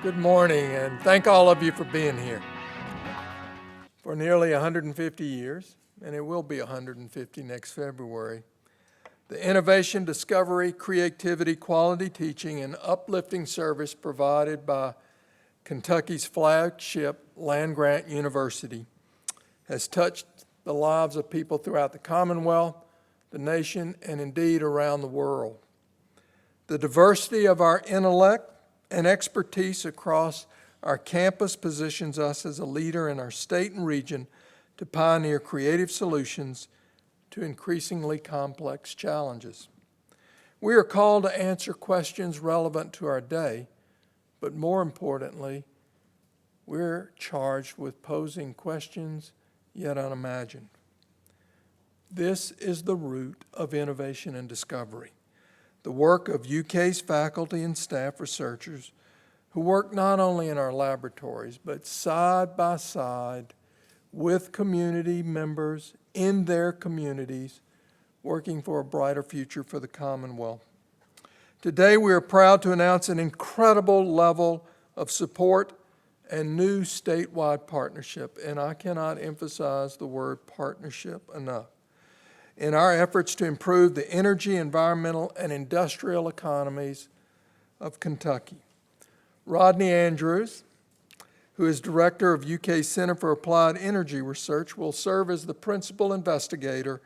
Good morning, and thank all of you for being here. For nearly 150 years, and it will be 150 next February, the innovation, discovery, creativity, quality teaching, and uplifting service provided by Kentucky's flagship land-grant university has touched the lives of people throughout the Commonwealth, the nation, and indeed around the world. The diversity of our intellect and expertise across our campus positions us as a leader in our state and region to pioneer creative solutions to increasingly complex challenges. We are called to answer questions relevant to our day, but more importantly, we're charged with posing questions yet unimagined. This is the root of innovation and discovery. The work of UK's faculty and staff researchers who work not only in our laboratories, but side by side with community members in their communities, working for a brighter future for the Commonwealth. Today, we are proud to announce an incredible level of support and new statewide partnership, and I cannot emphasize the word partnership enough, in our efforts to improve the energy, environmental, and industrial economies of Kentucky. Rodney Andrews, who is director of UK's Center for Applied Energy Research, will serve as the principal investigator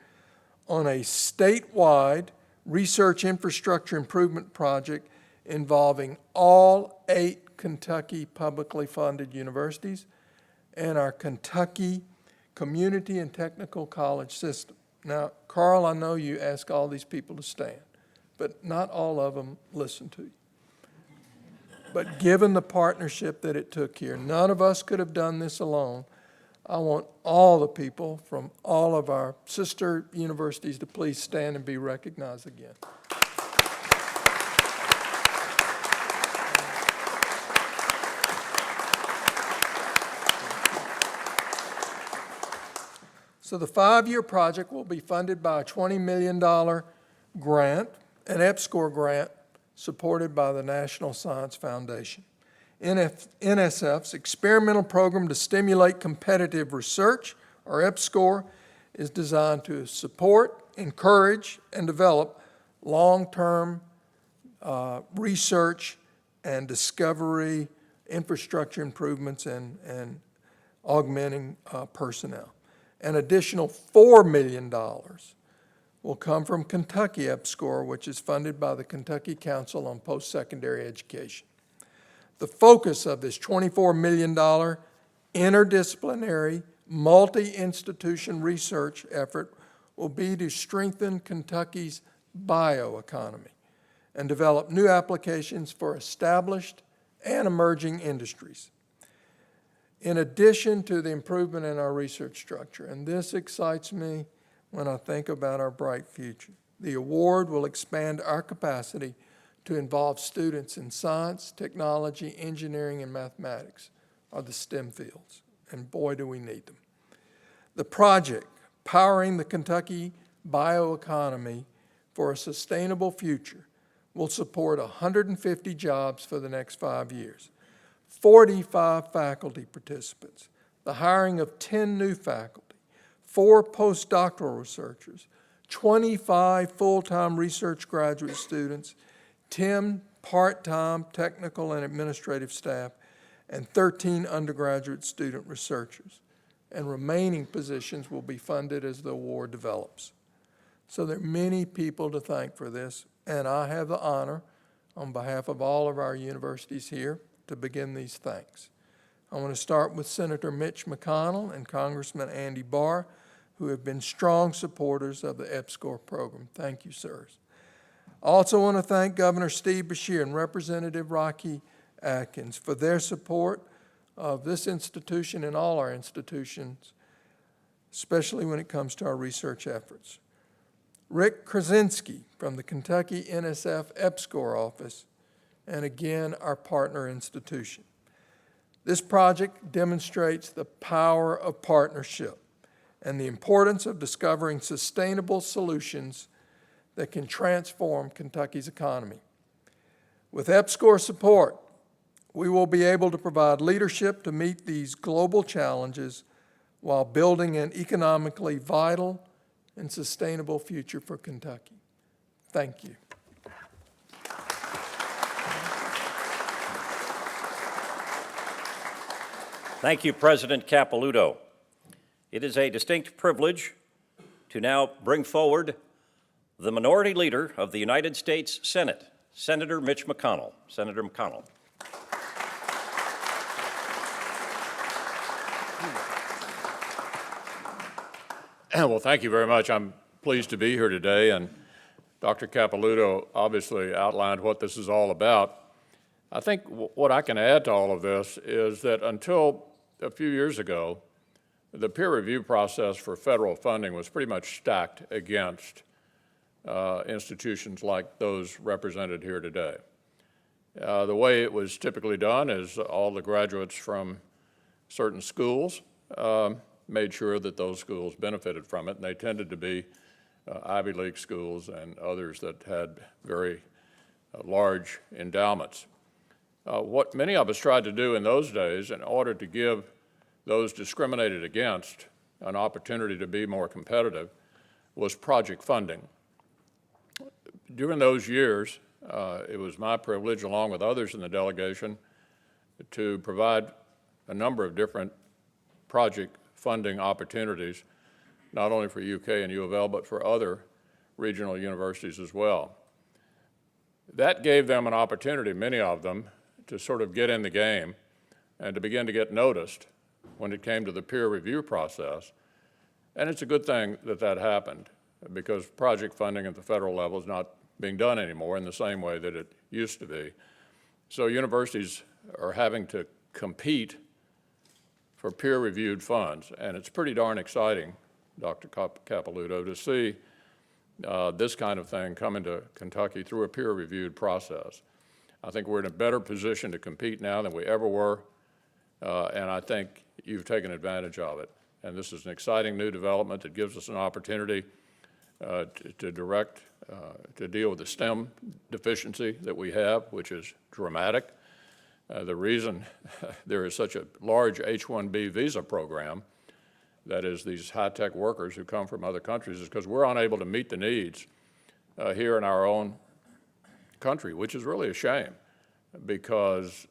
on a statewide research infrastructure improvement project involving all 8 Kentucky publicly funded universities and our Kentucky Community and Technical College system. Now, Carl, I know you ask all these people to stand, but not all of them listen to you. But given the partnership that it took here, none of us could have done this alone. I want all the people from all of our sister universities to please stand and be recognized again. So the 5-year project will be funded by a $20 million grant, an EPSCoR grant, supported by the National Science Foundation. NSF's experimental program to stimulate competitive research, or EPSCoR, is designed to support, encourage, and develop long-term research and discovery infrastructure improvements and augmenting personnel. An additional $4 million will come from Kentucky EPSCoR, which is funded by the Kentucky Council on Post-Secondary Education. The focus of this $24 million interdisciplinary, multi-institution research effort will be to strengthen Kentucky's bioeconomy and develop new applications for established and emerging industries. In addition to the improvement in our research structure, and this excites me when I think about our bright future, the award will expand our capacity to involve students in science, technology, engineering, and mathematics, or the STEM fields, and boy, do we need them. The project, Powering the Kentucky Bioeconomy for a Sustainable Future, will support 150 jobs for the next 5 years. 45 faculty participants, the hiring of 10 new faculty, 4 postdoctoral researchers, 25 full-time research graduate students, 10 part-time technical and administrative staff, and 13 undergraduate student researchers. And remaining positions will be funded as the award develops. So there are many people to thank for this, and I have the honor, on behalf of all of our universities here, to begin these thanks. I want to start with Senator Mitch McConnell and Congressman Andy Barr, who have been strong supporters of the EPSCoR program. Thank you, sirs. I also want to thank Governor Steve Beshear and Representative Rocky Atkins for their support of this institution and all our institutions, especially when it comes to our research efforts. Rick Krasinski from the Kentucky NSF EPSCoR office, and again, our partner institution. This project demonstrates the power of partnership and the importance of discovering sustainable solutions that can transform Kentucky's economy. With EPSCoR support, we will be able to provide leadership to meet these global challenges while building an economically vital and sustainable future for Kentucky. Thank you. Thank you, President Capilouto. It is a distinct privilege to now bring forward the Minority Leader of the United States Senate, Senator Mitch McConnell. Senator McConnell. Well, thank you very much. I'm pleased to be here today, and Dr. Capilouto obviously outlined what this is all about. I think what I can add to all of this is that until a few years ago, the peer review process for federal funding was pretty much stacked against institutions like those represented here today. The way it was typically done is all the graduates from certain schools made sure that those schools benefited from it, and they tended to be Ivy League schools and others that had very large endowments. What many of us tried to do in those days in order to give those discriminated against an opportunity to be more competitive was project funding. During those years, it was my privilege, along with others in the delegation, to provide a number of different project funding opportunities, not only for UK and U of L, but for other regional universities as well. That gave them an opportunity, many of them, to sort of get in the game and to begin to get noticed when it came to the peer review process. And it's a good thing that that happened, because project funding at the federal level is not being done anymore in the same way that it used to be. So universities are having to compete for peer-reviewed funds, and it's pretty darn exciting, Dr. Capilouto, to see this kind of thing come into Kentucky through a peer-reviewed process. I think we're in a better position to compete now than we ever were, and I think you've taken advantage of it. And this is an exciting new development that gives us an opportunity to deal with the STEM deficiency that we have, which is dramatic. The reason there is such a large H-1B visa program, that is these high-tech workers who come from other countries, is because we're unable to meet the needs here in our own country, which is really a shame, because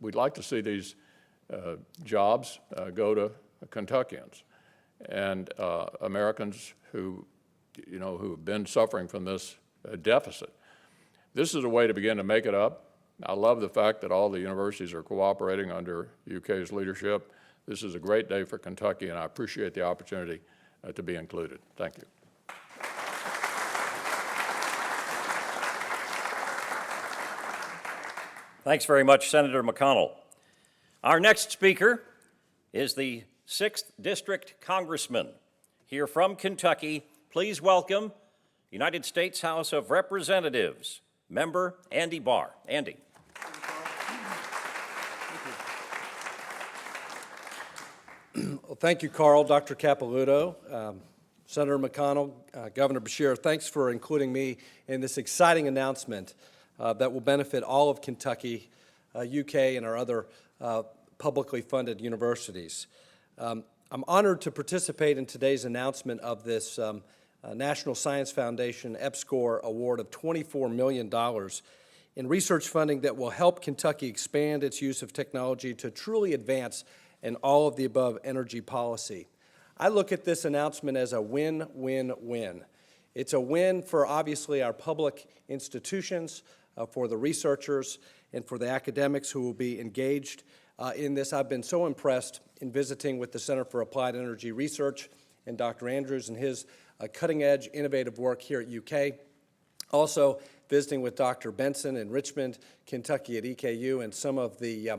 we'd like to see these jobs go to Kentuckians and Americans who have been suffering from this deficit. This is a way to begin to make it up. I love the fact that all the universities are cooperating under UK's leadership. This is a great day for Kentucky, and I appreciate the opportunity to be included. Thank you. Thanks very much, Senator McConnell. Our next speaker is the 6th District Congressman here from Kentucky. Please welcome United States House of Representatives, Member Andy Barr. Andy. Well, thank you, Carl, Dr. Capilouto, Senator McConnell, Governor Beshear. Thanks for including me in this exciting announcement that will benefit all of Kentucky, UK, and our other publicly funded universities. I'm honored to participate in today's announcement of this National Science Foundation EPSCoR award of $24 million in research funding that will help Kentucky expand its use of technology to truly advance in all of the above energy policy. I look at this announcement as a win-win-win. It's a win for, obviously, our public institutions, for the researchers, and for the academics who will be engaged in this. I've been so impressed in visiting with the Center for Applied Energy Research and Dr. Andrews and his cutting-edge, innovative work here at UK. Also, visiting with Dr. Benson in Richmond, Kentucky at EKU, and some of the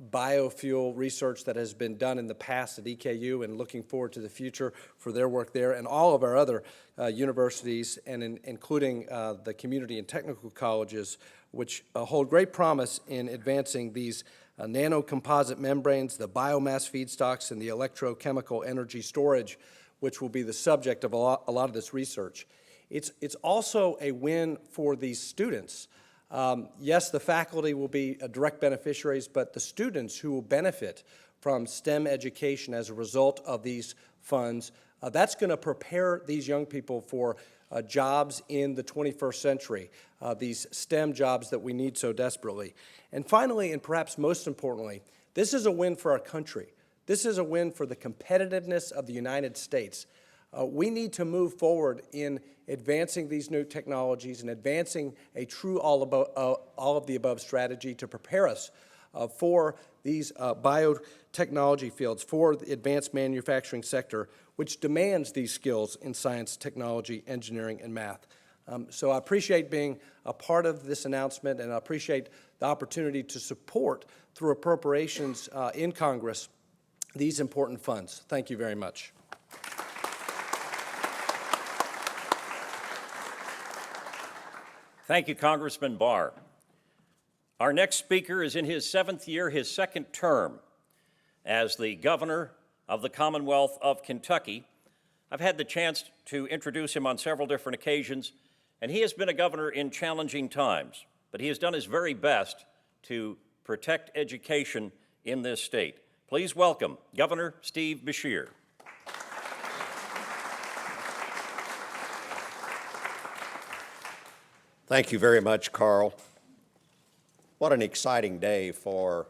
biofuel research that has been done in the past at EKU, and looking forward to the future for their work there, and all of our other universities, and including the community and technical colleges, which hold great promise in advancing these nanocomposite membranes, the biomass feedstocks, and the electrochemical energy storage, which will be the subject of a lot of this research. It's also a win for these students Yes, the faculty will be direct beneficiaries, but the students who will benefit from STEM education as a result of these funds, that's going to prepare these young people for jobs in the 21st century, these STEM jobs that we need so desperately. And finally, and perhaps most importantly, this is a win for our country. This is a win for the competitiveness of the United States. We need to move forward in advancing these new technologies and advancing a true all-of-the-above strategy to prepare us for these biotechnology fields, for the advanced manufacturing sector, which demands these skills in science, technology, engineering, and math. So I appreciate being a part of this announcement, and I appreciate the opportunity to support, through appropriations in Congress, these important funds. Thank you very much. Thank you, Congressman Barr. Our next speaker is in his 7th year, his 2nd term as the governor of the Commonwealth of Kentucky. I've had the chance to introduce him on several different occasions, and he has been a governor in challenging times, but he has done his very best to protect education in this state. Please welcome Governor Steve Beshear. Thank you very much, Carl. What an exciting day for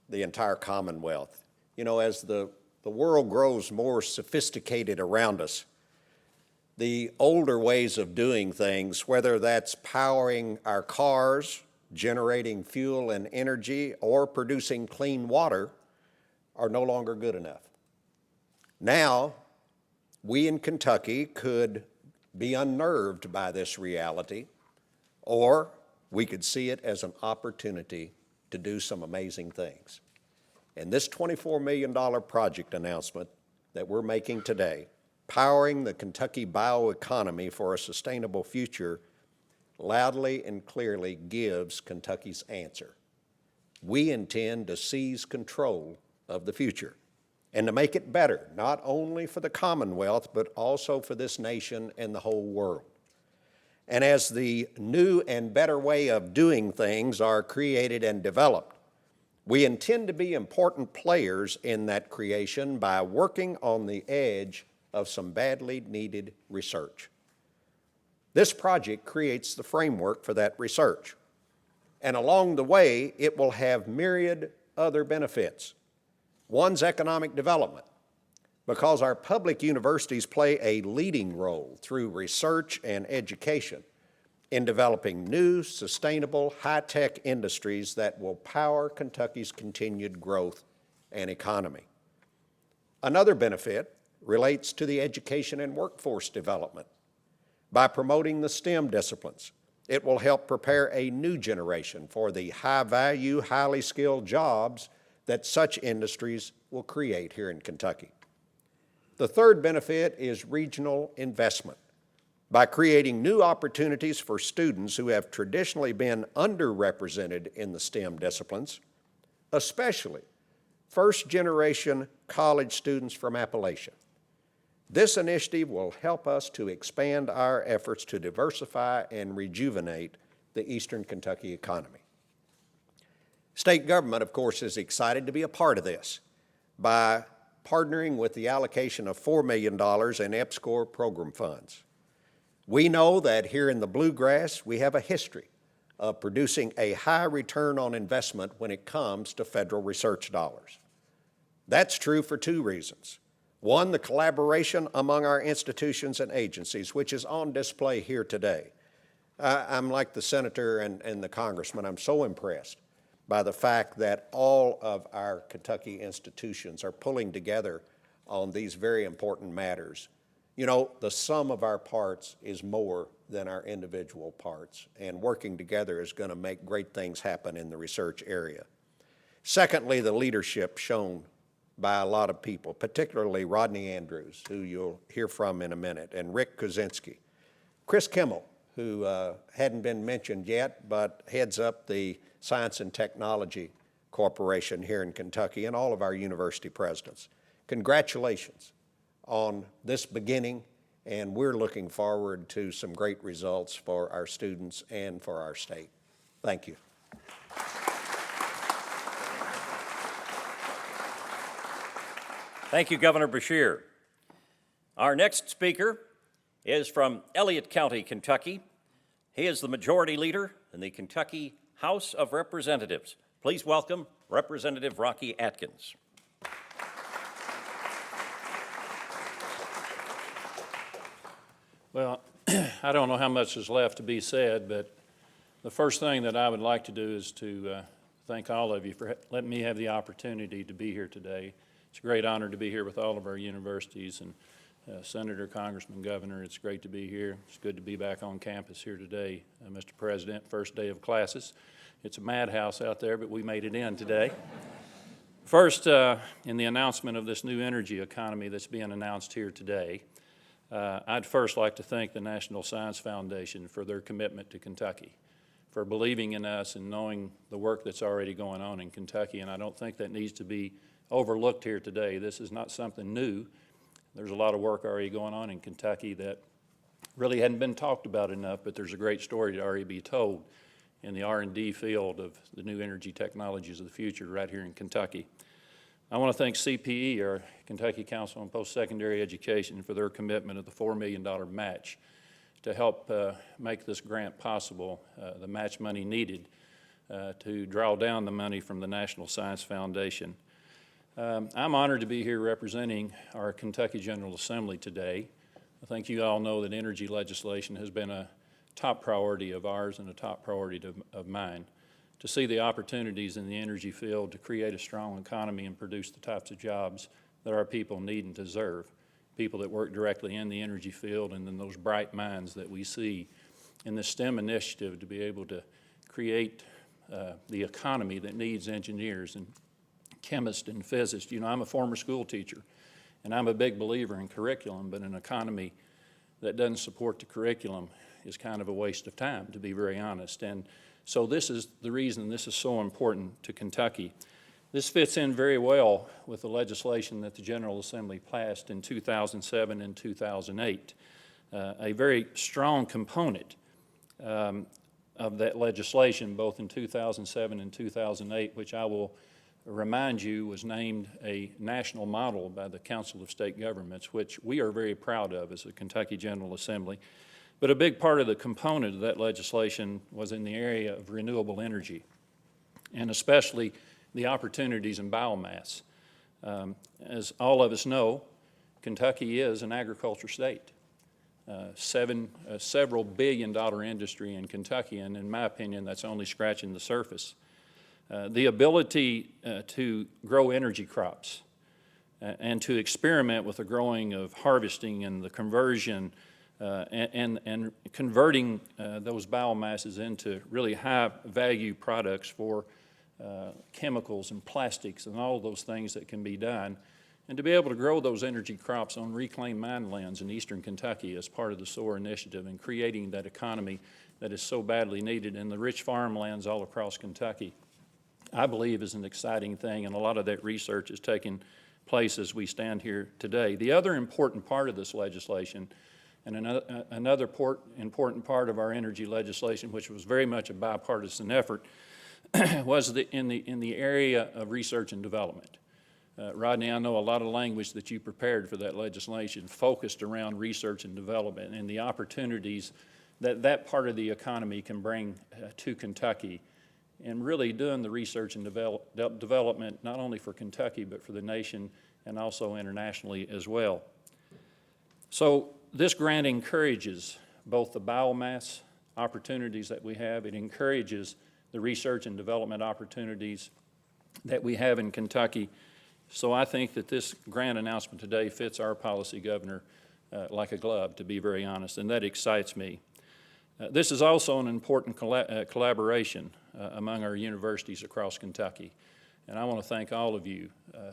the entire Commonwealth. You know, as the world grows more sophisticated around us, the older ways of doing things, whether that's powering our cars, generating fuel and energy, or producing clean water, are no longer good enough. Now, we in Kentucky could be unnerved by this reality, or we could see it as an opportunity to do some amazing things. And this $24 million project announcement that we're making today, powering the Kentucky Bioeconomy for a sustainable future, loudly and clearly gives Kentucky's answer. We intend to seize control of the future and to make it better, not only for the Commonwealth, but also for this nation and the whole world. And as the new and better way of doing things are created and developed, we intend to be important players in that creation by working on the edge of some badly needed research. This project creates the framework for that research. And along the way, it will have myriad other benefits. One's economic development, because our public universities play a leading role through research and education in developing new, sustainable, high-tech industries that will power Kentucky's continued growth and economy. Another benefit relates to the education and workforce development. By promoting the STEM disciplines, it will help prepare a new generation for the high-value, highly skilled jobs that such industries will create here in Kentucky. The third benefit is regional investment. By creating new opportunities for students who have traditionally been underrepresented in the STEM disciplines, especially first-generation college students from Appalachia. This initiative will help us to expand our efforts to diversify and rejuvenate the Eastern Kentucky economy. State government, of course, is excited to be a part of this by partnering with the allocation of $4 million in EPSCoR program funds. We know that here in the Bluegrass, we have a history of producing a high return on investment when it comes to federal research dollars. That's true for two reasons. One, the collaboration among our institutions and agencies, which is on display here today. I'm like the senator and the congressman. I'm so impressed by the fact that all of our Kentucky institutions are pulling together on these very important matters. You know, the sum of our parts is more than our individual parts, and working together is going to make great things happen in the research area. Secondly, the leadership shown by a lot of people, particularly Rodney Andrews, who you'll hear from in a minute, and Rick Kozinski. Chris Kimmel, who hadn't been mentioned yet, but heads up the Science and Technology Corporation here in Kentucky, and all of our university presidents. Congratulations on this beginning, and we're looking forward to some great results for our students and for our state. Thank you. Thank you, Governor Beshear. Our next speaker is from Elliott County, Kentucky. He is the Majority Leader in the Kentucky House of Representatives. Please welcome Representative Rocky Atkins. Well, I don't know how much is left to be said, but the first thing that I would like to do is to thank all of you for letting me have the opportunity to be here today. It's a great honor to be here with all of our universities, and Senator, Congressman, Governor, it's great to be here. It's good to be back on campus here today, Mr. President, first day of classes. It's a madhouse out there, but we made it in today. First, in the announcement of this new energy economy that's being announced here today, I'd first like to thank the National Science Foundation for their commitment to Kentucky, for believing in us and knowing the work that's already going on in Kentucky, and I don't think that needs to be overlooked here today. This is not something new. There's a lot of work already going on in Kentucky that really hadn't been talked about enough, but there's a great story to already be told in the R&D field of the new energy technologies of the future right here in Kentucky. I want to thank CPE, our Kentucky Council on Post-Secondary Education, for their commitment of the $4 million match to help make this grant possible, the match money needed to draw down the money from the National Science Foundation. I'm honored to be here representing our Kentucky General Assembly today. I think you all know that energy legislation has been a top priority of ours and a top priority of mine. To see the opportunities in the energy field to create a strong economy and produce the types of jobs that our people need and deserve, people that work directly in the energy field, and then those bright minds that we see in the STEM initiative to be able to create the economy that needs engineers and chemists and physicists. You know, I'm a former school teacher, and I'm a big believer in curriculum, but an economy that doesn't support the curriculum is kind of a waste of time, to be very honest. And so this is the reason this is so important to Kentucky. This fits in very well with the legislation that the General Assembly passed in 2007 and 2008. A very strong component of that legislation, both in 2007 and 2008, which I will remind you was named a national model by the Council of State Governments, which we are very proud of as a Kentucky General Assembly. But a big part of the component of that legislation was in the area of renewable energy, and especially the opportunities in biomass. As all of us know, Kentucky is an agriculture state. Several billion-dollar industry in Kentucky, and in my opinion, that's only scratching the surface. The ability to grow energy crops and to experiment with the growing of harvesting and the conversion and converting those biomasses into really high-value products for chemicals and plastics and all of those things that can be done, and to be able to grow those energy crops on reclaimed mine lands in eastern Kentucky as part of the SOAR initiative and creating that economy that is so badly needed in the rich farmlands all across Kentucky, I believe is an exciting thing, and a lot of that research is taking place as we stand here today. The other important part of this legislation, and another important part of our energy legislation, which was very much a bipartisan effort, was in the area of research and development. Rodney, I know a lot of language that you prepared for that legislation focused around research and development and the opportunities that that part of the economy can bring to Kentucky, and really doing the research and development not only for Kentucky but for the nation and also internationally as well. So this grant encourages both the biomass opportunities that we have. It encourages the research and development opportunities that we have in Kentucky. So I think that this grant announcement today fits our policy, Governor, like a glove, to be very honest, and that excites me. This is also an important collaboration among our universities across Kentucky, and I want to thank all of you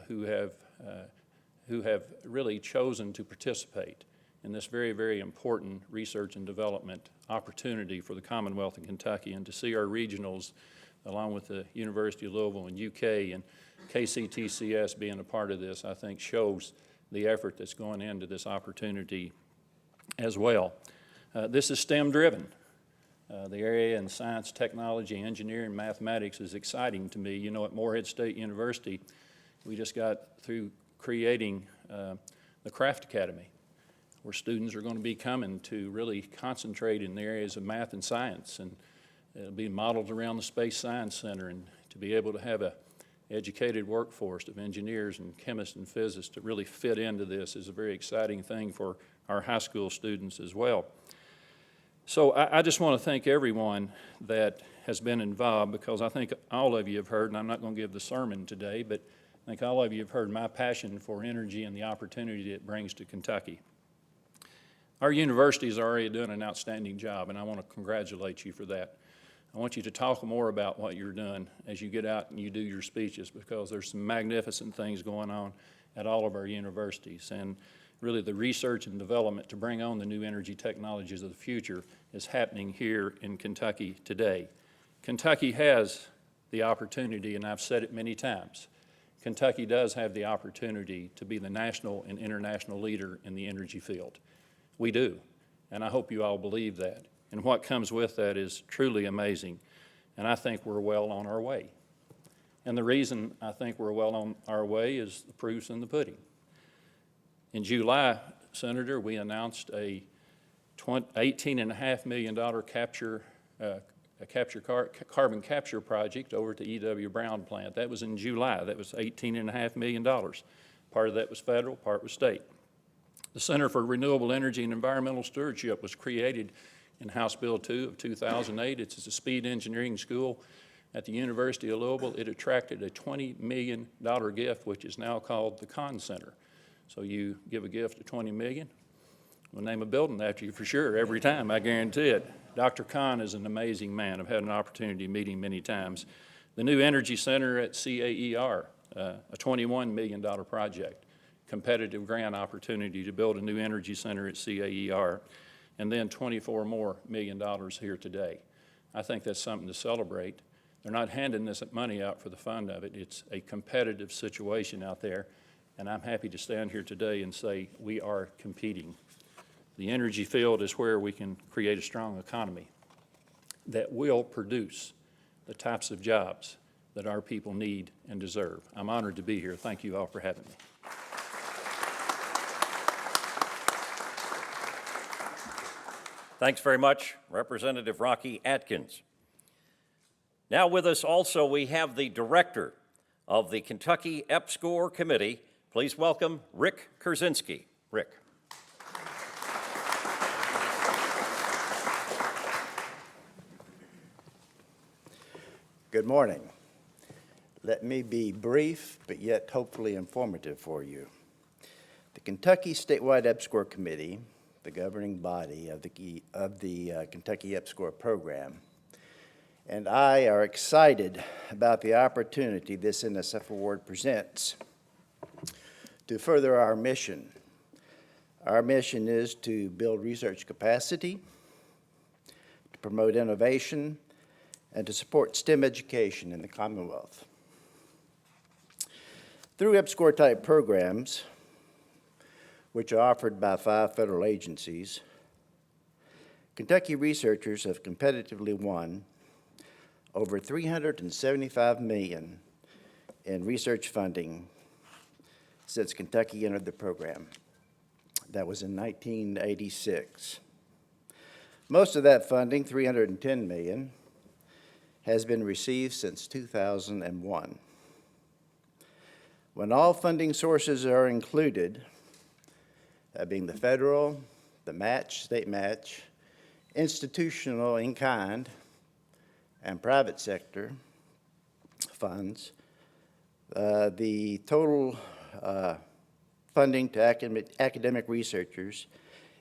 who have really chosen to participate in this very, very important research and development opportunity for the Commonwealth of Kentucky, and to see our regionals, along with the University of Louisville and UK and KCTCS being a part of this, I think shows the effort that's going into this opportunity as well. This is STEM driven. The area in science, technology, engineering, mathematics is exciting to me. You know, at Morehead State University, we just got through creating the Craft Academy, where students are going to be coming to really concentrate in the areas of math and science, and it'll be modeled around the Space Science Center, and to be able to have a educated workforce of engineers and chemists and physicists to really fit into this is a very exciting thing for our high school students as well. So I just want to thank everyone that has been involved, because I think all of you have heard, and I'm not going to give the sermon today, but I think all of you have heard my passion for energy and the opportunity it brings to Kentucky. Our university is already doing an outstanding job, and I want to congratulate you for that. I want you to talk more about what you're doing as you get out and you do your speeches, because there's some magnificent things going on at all of our universities. And really the research and development to bring on the new energy technologies of the future is happening here in Kentucky today. Kentucky has the opportunity, and I've said it many times, Kentucky does have the opportunity to be the national and international leader in the energy field. We do, and I hope you all believe that. And what comes with that is truly amazing, and I think we're well on our way. And the reason I think we're well on our way is the proof's in the pudding. In July, Senator, we announced a $18.5 million carbon capture project over to E.W. Brown plant. That was in July. That was $18.5 million. Part of that was federal, part was state. The Center for Renewable Energy and Environmental Stewardship was created in House Bill 2 of 2008. It's a speed engineering school at the University of Louisville. It attracted a $20 million gift, which is now called the Kahn Center. So you give a gift of $20 million, we'll name a building after you for sure every time, I guarantee it. Dr. Kahn is an amazing man. I've had an opportunity to meet him many times. The new Energy Center at CAER, a $21 million project, competitive grant opportunity to build a new energy center at CAER, and then $24 more million here today. I think that's something to celebrate. They're not handing this money out for the fun of it. It's a competitive situation out there, and I'm happy to stand here today and say we are competing. The energy field is where we can create a strong economy that will produce the types of jobs that our people need and deserve. I'm honored to be here. Thank you all for having me. Thanks very much, Representative Rocky Atkins. Now with us also, we have the director of the Kentucky EPSCoR Committee. Please welcome Rick Kerensky. Rick. Good morning. Let me be brief, but yet hopefully informative for you. The Kentucky Statewide EPSCoR Committee, the governing body of the Kentucky EPSCoR program, and I are excited about the opportunity this NSF award presents to further our mission. Our mission is to build research capacity, to promote innovation, and to support STEM education in the Commonwealth. Through EPSCoR-type programs, which are offered by 5 federal agencies, Kentucky researchers have competitively won over $375 million in research funding since Kentucky entered the program. That was in 1986. Most of that funding, $310 million, has been received since 2001. When all funding sources are included, being the federal, the match, state match, institutional in kind, and private sector funds, the total funding to academic researchers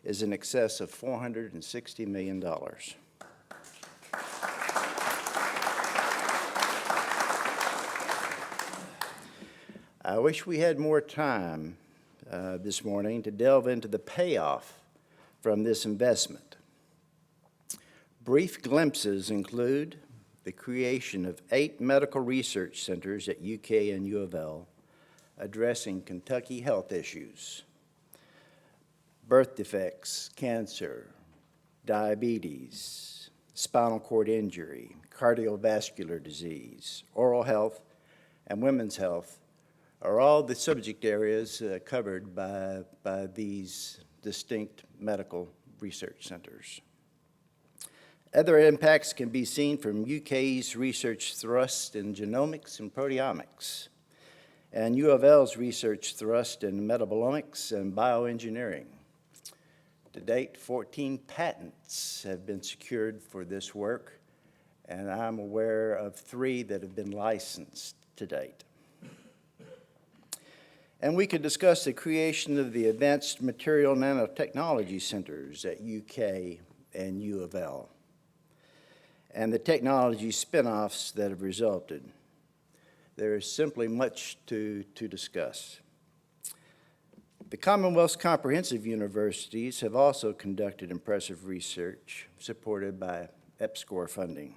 is in excess of $460 million. I wish we had more time this morning to delve into the payoff from this investment. Brief glimpses include the creation of 8 medical research centers at UK and U of L addressing Kentucky health issues, birth defects, cancer, diabetes, spinal cord injury, cardiovascular disease, oral health, and women's health are all the subject areas covered by these distinct medical research centers. Other impacts can be seen from UK's research thrust in genomics and proteomics, and U of L's research thrust in metabolomics and bioengineering. To date, 14 patents have been secured for this work, and I'm aware of 3 that have been licensed to date. And we could discuss the creation of the Advanced Material Nanotechnology Centers at UK and U of L, and the technology spin-offs that have resulted. There is simply much to discuss. The Commonwealth's comprehensive universities have also conducted impressive research supported by EPSCoR funding.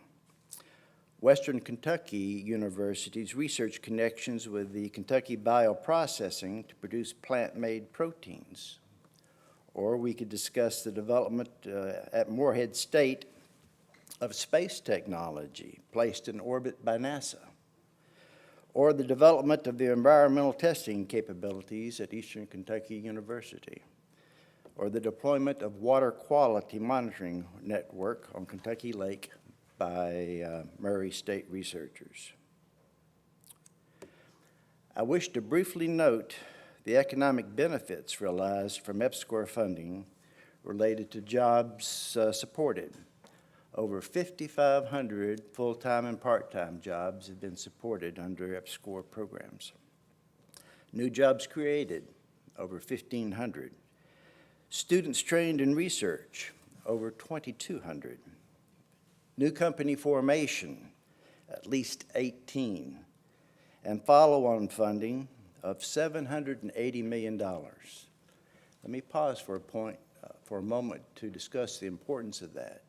Western Kentucky University's research connections with the Kentucky Bioprocessing to produce plant-made proteins. Or we could discuss the development at Morehead State of space technology placed in orbit by NASA, or the development of the environmental testing capabilities at Eastern Kentucky University, or the deployment of water quality monitoring network on Kentucky Lake by Murray State researchers. I wish to briefly note the economic benefits realized from EPSCoR funding related to jobs supported. Over 5,500 full-time and part-time jobs have been supported under EPSCoR programs. New jobs created, over 1,500. Students trained in research, over 2,200. New company formation, at least 18. And follow-on funding of $780 million. Let me pause for a moment to discuss the importance of that.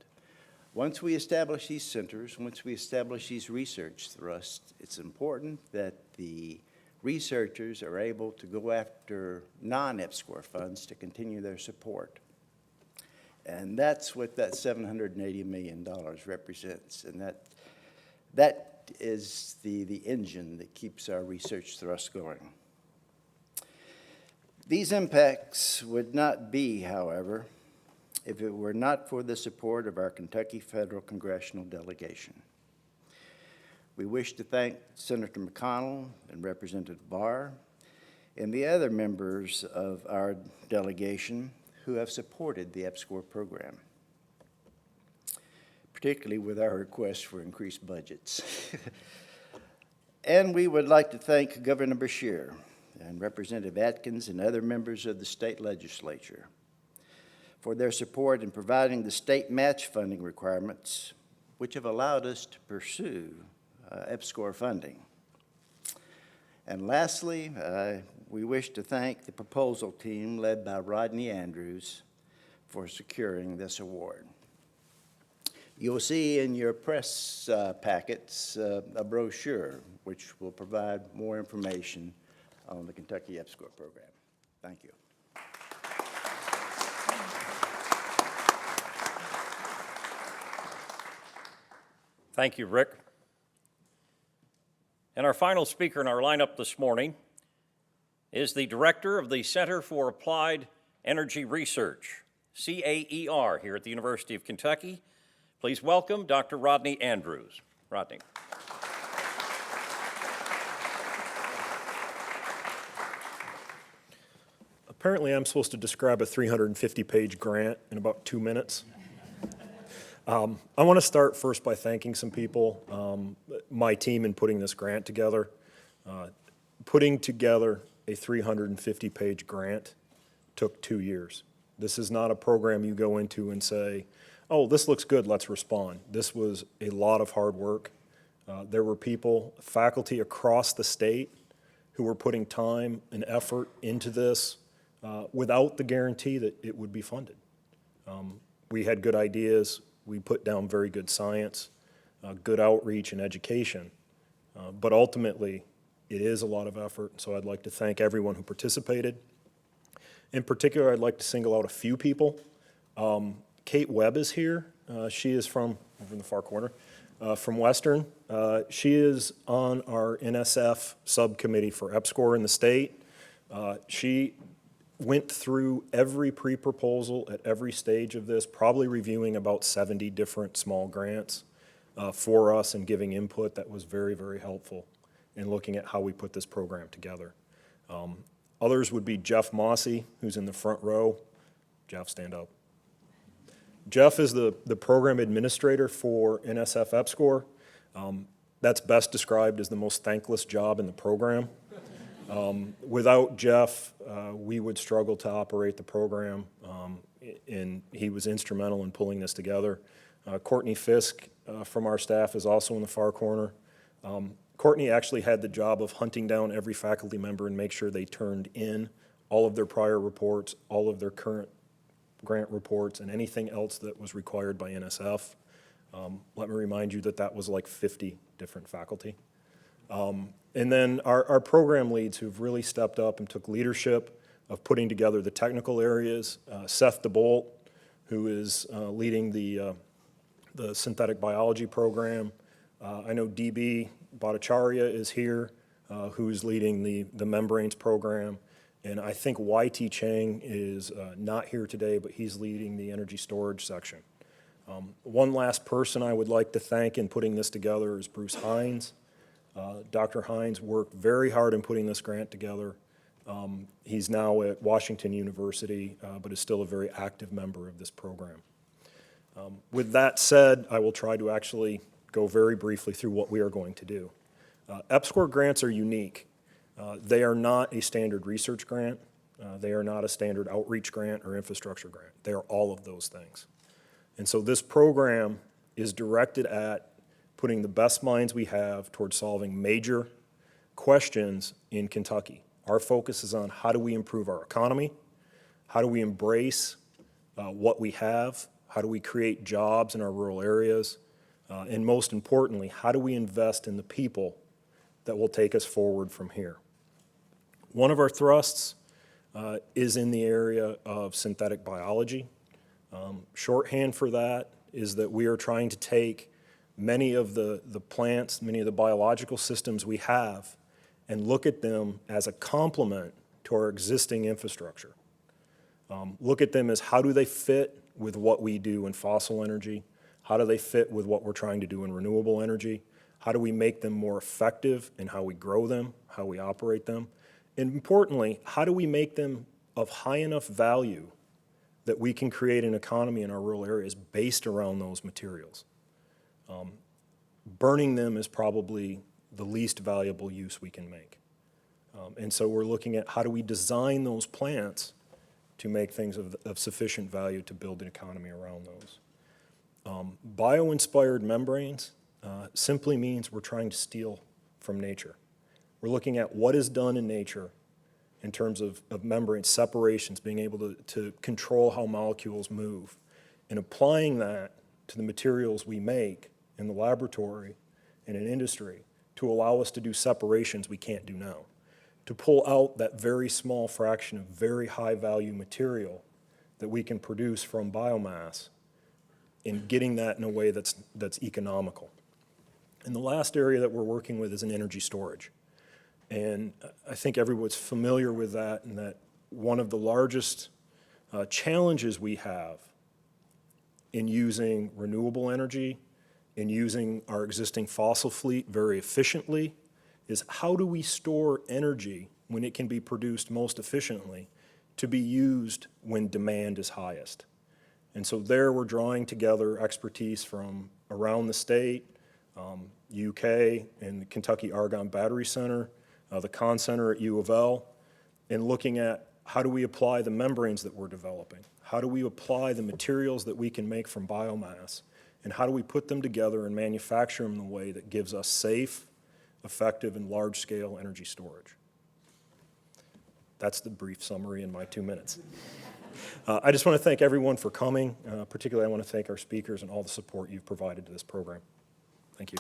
Once we establish these centers, once we establish these research thrusts, it's important that the researchers are able to go after non-EPSCoR funds to continue their support. And that's what that $780 million represents. And that is the engine that keeps our research thrust going. These impacts would not be, however, if it were not for the support of our Kentucky Federal Congressional Delegation. We wish to thank Senator McConnell and Representative Barr and the other members of our delegation who have supported the EPSCoR program, particularly with our request for increased budgets. And we would like to thank Governor Beshear and Representative Atkins and other members of the state legislature for their support in providing the state match funding requirements, which have allowed us to pursue EPSCoR funding. And lastly, we wish to thank the proposal team led by Rodney Andrews for securing this award. You'll see in your press packets a brochure which will provide more information on the Kentucky EPSCoR program. Thank you. Thank you, Rick. And our final speaker in our lineup this morning is the director of the Center for Applied Energy Research, CAER, here at the University of Kentucky. Please welcome Dr. Rodney Andrews. Rodney. Apparently, I'm supposed to describe a 350-page grant in about 2 minutes. I want to start first by thanking some people, my team in putting this grant together. Putting together a 350-page grant took 2 years. This is not a program you go into and say, oh, this looks good, let's respond. This was a lot of hard work. There were people, faculty across the state, who were putting time and effort into this without the guarantee that it would be funded. We had good ideas. We put down very good science, good outreach and education. But ultimately, it is a lot of effort, so I'd like to thank everyone who participated. In particular, I'd like to single out a few people. Kate Webb is here. She is from over in the far corner, from Western. She is on our NSF subcommittee for EPSCoR in the state. She went through every pre-proposal at every stage of this, probably reviewing about 70 different small grants for us and giving input that was very, very helpful in looking at how we put this program together. Others would be Jeff Mossy, who's in the front row. Jeff, stand up. Jeff is the program administrator for NSF EPSCoR. That's best described as the most thankless job in the program. Without Jeff, we would struggle to operate the program, and he was instrumental in pulling this together. Courtney Fisk from our staff is also in the far corner. Courtney actually had the job of hunting down every faculty member and make sure they turned in all of their prior reports, all of their current grant reports, and anything else that was required by NSF. Let me remind you that that was like 50 different faculty. And then our program leads who've really stepped up and took leadership of putting together the technical areas. Seth DeBolt, who is leading the synthetic biology program. I know DB Bhattacharya is here, who's leading the membranes program. And I think YT Chang is not here today, but he's leading the energy storage section. One last person I would like to thank in putting this together is Bruce Hines. Dr. Hines worked very hard in putting this grant together. He's now at Washington University, but is still a very active member of this program. With that said, I will try to actually go very briefly through what we are going to do. EPSCoR grants are unique. They are not a standard research grant. They are not a standard outreach grant or infrastructure grant. They are all of those things. And so this program is directed at putting the best minds we have towards solving major questions in Kentucky. Our focus is on how do we improve our economy, how do we embrace what we have, how do we create jobs in our rural areas, and most importantly, how do we invest in the people that will take us forward from here. One of our thrusts is in the area of synthetic biology. Shorthand for that is that we are trying to take many of the plants, many of the biological systems we have, and look at them as a complement to our existing infrastructure. Look at them as how do they fit with what we do in fossil energy? How do they fit with what we're trying to do in renewable energy? How do we make them more effective in how we grow them, how we operate them? And importantly, how do we make them of high enough value that we can create an economy in our rural areas based around those materials? Burning them is probably the least valuable use we can make. And so we're looking at how do we design those plants to make things of sufficient value to build an economy around those. Bio-inspired membranes simply means we're trying to steal from nature. We're looking at what is done in nature in terms of membrane separations, being able to control how molecules move, and applying that to the materials we make in the laboratory and in industry to allow us to do separations we can't do now, to pull out that very small fraction of very high value material that we can produce from biomass and getting that in a way that's economical. And the last area that we're working with is in energy storage. And I think everyone's familiar with that, and that one of the largest challenges we have in using renewable energy, in using our existing fossil fleet very efficiently, is how do we store energy when it can be produced most efficiently to be used when demand is highest. And so there we're drawing together expertise from around the state, UK and the Kentucky Argonne Battery Center, the Conn Center at U of L, and looking at how do we apply the membranes that we're developing? How do we apply the materials that we can make from biomass? And how do we put them together and manufacture them in a way that gives us safe, effective, and large-scale energy storage? That's the brief summary in my 2 minutes. I just want to thank everyone for coming. Particularly, I want to thank our speakers and all the support you've provided to this program. Thank you.